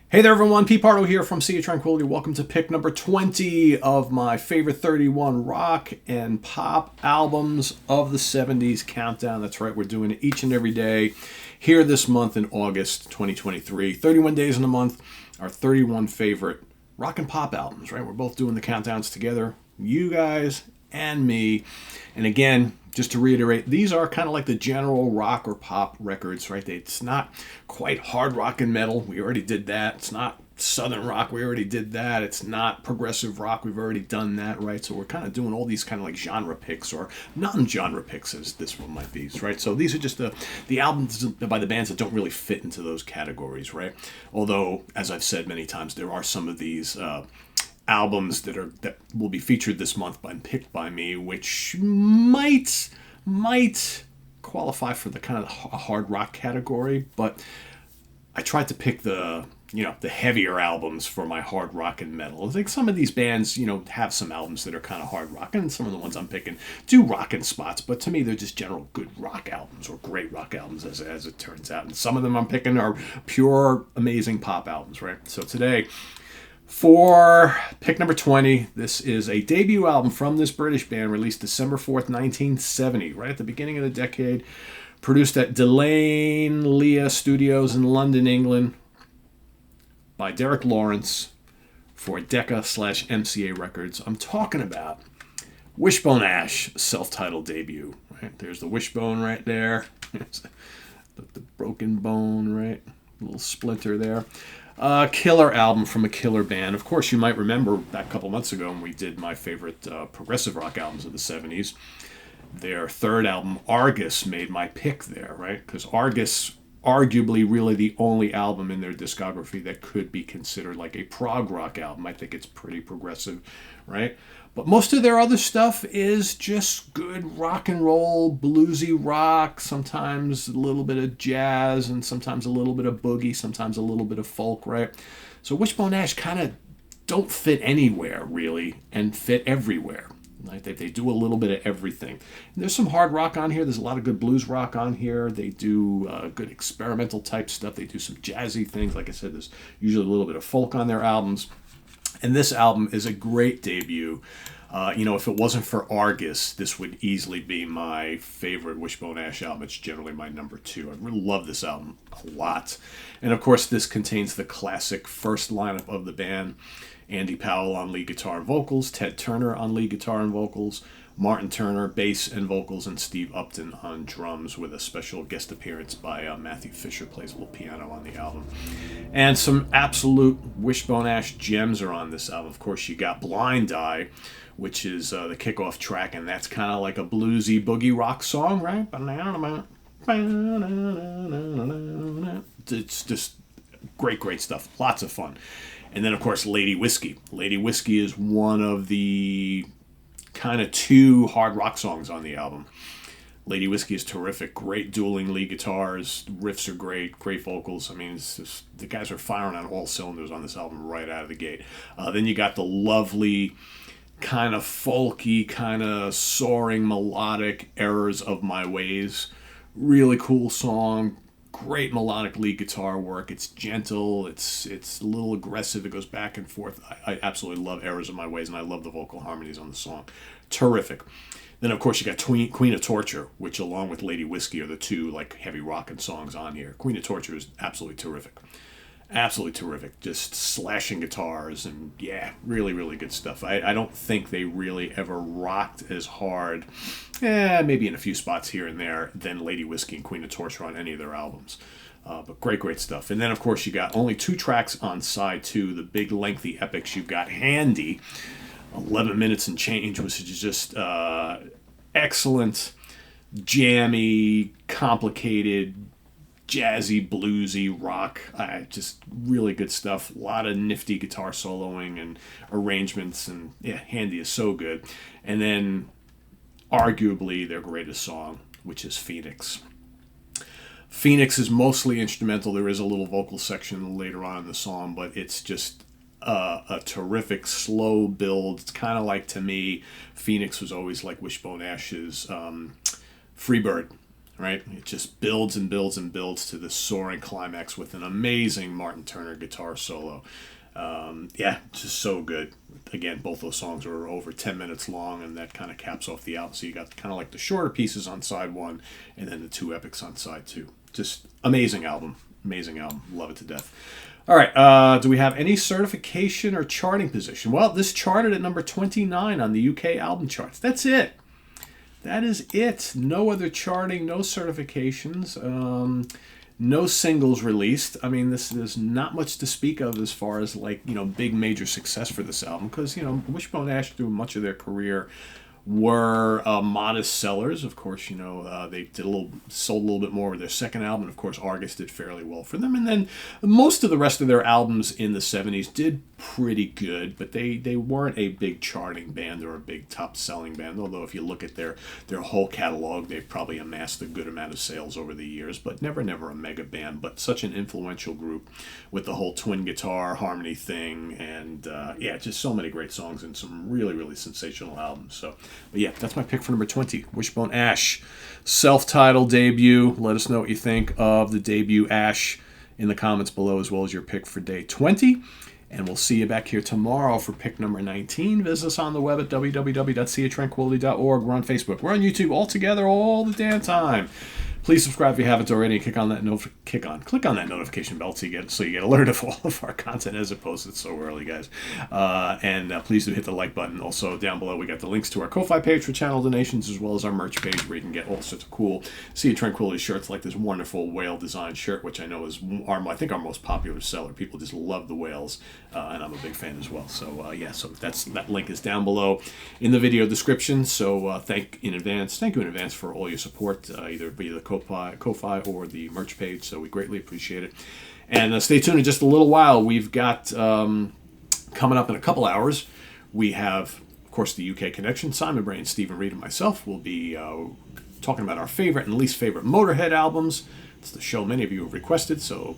Hey there, everyone. Pete Pardo here from Sea of Tranquility. Welcome to pick number 20 of my favorite 31 rock and pop albums of the 70s countdown. That's right, we're doing it each and every day here this month in August 2023. 31 days in the month, our 31 favorite rock and pop albums, right? We're both doing the countdowns together, you guys and me. And again, just to reiterate, these are kind of like the general rock or pop records, right? It's not quite hard rock and metal. We already did that. It's not southern rock. We already did that. It's not progressive rock. We've already done that, right? So we're kind of doing all these kind of like genre picks or non-genre picks, as this one might be, right? So these are just the albums by the bands that don't really fit into those categories, right? Although, as I've said many times, there are some of these albums that will be featured this month and picked by me, which might qualify for the kind of hard rock category, but I tried to pick the heavier albums for my hard rock and metal. I think some of these bands, have some albums that are kind of hard rock, and some of the ones I'm picking do rock in spots, but to me they're just general good rock albums or great rock albums as it turns out. And some of them I'm picking are pure amazing pop albums, right? So today, for pick number 20, this is a debut album from this British band released December 4th, 1970, right at the beginning of the decade. Produced at Delane Lea Studios in London, England by Derek Lawrence for Decca/MCA Records. I'm talking about Wishbone Ash, self-titled debut. Right? There's the wishbone right there. the broken bone, right? A little splinter there. Killer album from a killer band. Of course, you might remember back a couple months ago when we did my favorite progressive rock albums of the 70s. Their third album, Argus, made my pick there, right? Because Argus, arguably really the only album in their discography that could be considered like a prog rock album. I think it's pretty progressive, right? But most of their other stuff is just good rock and roll, bluesy rock, sometimes a little bit of jazz, and sometimes a little bit of boogie, sometimes a little bit of folk, right? So Wishbone Ash kind of don't fit anywhere, really, and fit everywhere. Like they do a little bit of everything. And there's some hard rock on here. There's a lot of good blues rock on here. They do good experimental type stuff. They do some jazzy things. Like I said, there's usually a little bit of folk on their albums. And this album is a great debut. If it wasn't for Argus, this would easily be my favorite Wishbone Ash album. It's generally my number 2. I really love this album a lot. And of course, this contains the classic first lineup of the band. Andy Powell on lead guitar and vocals, Ted Turner on lead guitar and vocals, Martin Turner bass and vocals, and Steve Upton on drums, with a special guest appearance by Matthew Fisher, plays a little piano on the album. And some absolute Wishbone Ash gems are on this album. Of course, you got Blind Eye, which is the kickoff track, and that's kind of like a bluesy boogie rock song, right? It's just great stuff. Lots of fun. And then, of course, Lady Whiskey. Lady Whiskey is one of the kind of 2 hard rock songs on the album. Lady Whiskey is terrific. Great dueling lead guitars. Riffs are great. Great vocals. I mean, it's just, the guys are firing on all cylinders on this album right out of the gate. Then you got the lovely, kind of folky, kind of soaring, melodic Errors of My Ways. Really cool song. Great melodic lead guitar work. It's gentle. It's a little aggressive. It goes back and forth. I absolutely love Errors of My Ways, and I love the vocal harmonies on the song. Terrific. Then, of course, you got Queen of Torture, which, along with Lady Whiskey, are the 2 like heavy rockin' songs on here. Queen of Torture is absolutely terrific. Absolutely terrific. Just slashing guitars and, yeah, really good stuff. I don't think they really ever rocked as hard, maybe in a few spots here and there, than Lady Whiskey and Queen of Torture on any of their albums. But great stuff. And then, of course, you got only 2 tracks on side 2, the big lengthy epics. You've got Handy, 11 minutes and change, which is just excellent, jammy, complicated, jazzy, bluesy rock. Just really good stuff. A lot of nifty guitar soloing and arrangements, and yeah, Handy is so good. And then arguably their greatest song, which is Phoenix. Phoenix is mostly instrumental. There is a little vocal section later on in the song, but it's just a terrific slow build. It's kind of like, to me, Phoenix was always like Wishbone Ash's Freebird. right? It just builds and builds and builds to this soaring climax with an amazing Martin Turner guitar solo. Yeah, just so good. Again, both those songs are over 10 minutes long, and that kind of caps off the album. So you got kind of like the shorter pieces on side one, and then the two epics on side two. Just amazing album. Amazing album. Love it to death. All right, do we have any certification or charting position? Well, this charted at number 29 on the UK album charts. That's it. That is it. No other charting, no certifications, no singles released. I mean, there's not much to speak of as far as like, big major success for this album because, Wishbone Ash through much of their career were modest sellers. Of course, they sold a little bit more with their second album. Of course, Argus did fairly well for them. And then most of the rest of their albums in the 70s did pretty good, but they weren't a big charting band or a big top-selling band, although if you look at their whole catalog, they've probably amassed a good amount of sales over the years, but never a mega band, but such an influential group with the whole twin guitar harmony thing, and just so many great songs and some really, really sensational albums. So, but yeah, that's my pick for number 20, Wishbone Ash. Self-titled debut. Let us know what you think of the debut Ash in the comments below, as well as your pick for day 20. And we'll see you back here tomorrow for pick number 19. Visit us on the web at www.seatranquility.org. We're on Facebook. We're on YouTube all together all the damn time. Please subscribe if you haven't already. Click on that notification bell so you get alert of all of our content as it posted so early, guys. And please do hit the like button. Also, down below, we got the links to our Ko-Fi page for channel donations, as well as our merch page where you can get all sorts of cool Sea of Tranquility shirts, like this wonderful whale design shirt, which I know is our most popular seller. People just love the whales, and I'm a big fan as well. So so that link is down below in the video description. So thank you in advance for all your support, either via the Ko-Fi or the merch page. So we greatly appreciate it. And stay tuned in just a little while. We've got coming up in a couple hours, we have, of course, the UK Connection. Simon Bray and Stephen Reed and myself will be talking about our favorite and least favorite Motorhead albums. It's the show many of you have requested, so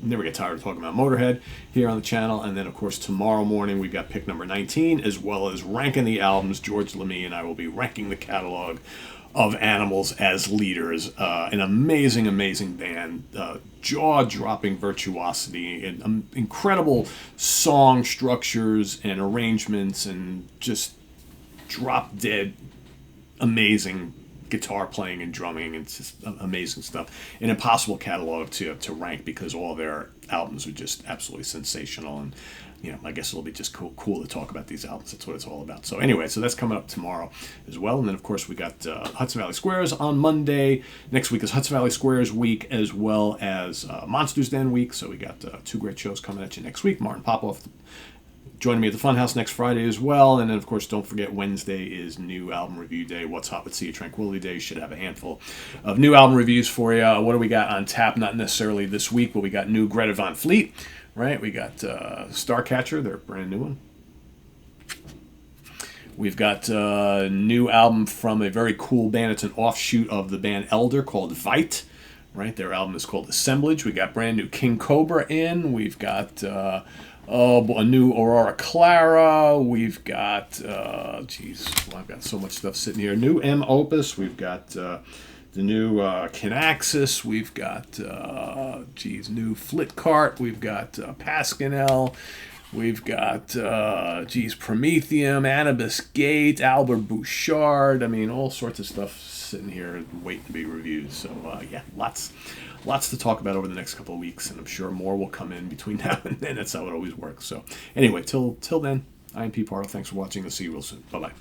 never get tired of talking about Motorhead here on the channel. And then, of course, tomorrow morning we've got pick number 19, as well as ranking the albums. George LeMay and I will be ranking the catalog of Animals as Leaders. An amazing band, jaw-dropping virtuosity, and incredible song structures and arrangements, and just drop-dead amazing guitar playing and drumming. It's just amazing stuff. An impossible catalog to rank because all their albums are just absolutely sensational, and I guess it'll be just cool to talk about these albums. That's what it's all about. So anyway, so that's coming up tomorrow as well. And then, of course, we got Hudson Valley Squares on Monday. Next week is Hudson Valley Squares week, as well as Monsters Den week. So we got two great shows coming at you next week. Martin Popoff joining me at the Funhouse next Friday as well. And then, of course, don't forget Wednesday is new album review day. What's Hot with Sea of Tranquility Day. Should have a handful of new album reviews for you. What do we got on tap? Not necessarily this week, but we got new Greta Van Fleet. Right, we got Starcatcher, their brand new one. We've got a new album from a very cool band. It's an offshoot of the band Elder called Vite. Right, their album is called Assemblage. We got brand new King Cobra in. We've got a new Aurora Clara. We've got, I've got so much stuff sitting here. New M Opus. We've got the new Kinaxis. We've got, new Flitcart. We've got Pascanel. We've got, Prometheum, Anubis Gate, Albert Bouchard. I mean, all sorts of stuff sitting here waiting to be reviewed. So, lots to talk about over the next couple of weeks, and I'm sure more will come in between now and then. That's how it always works. So, anyway, till then, I'm Pete Pardo. Thanks for watching. I'll see you real soon. Bye-bye.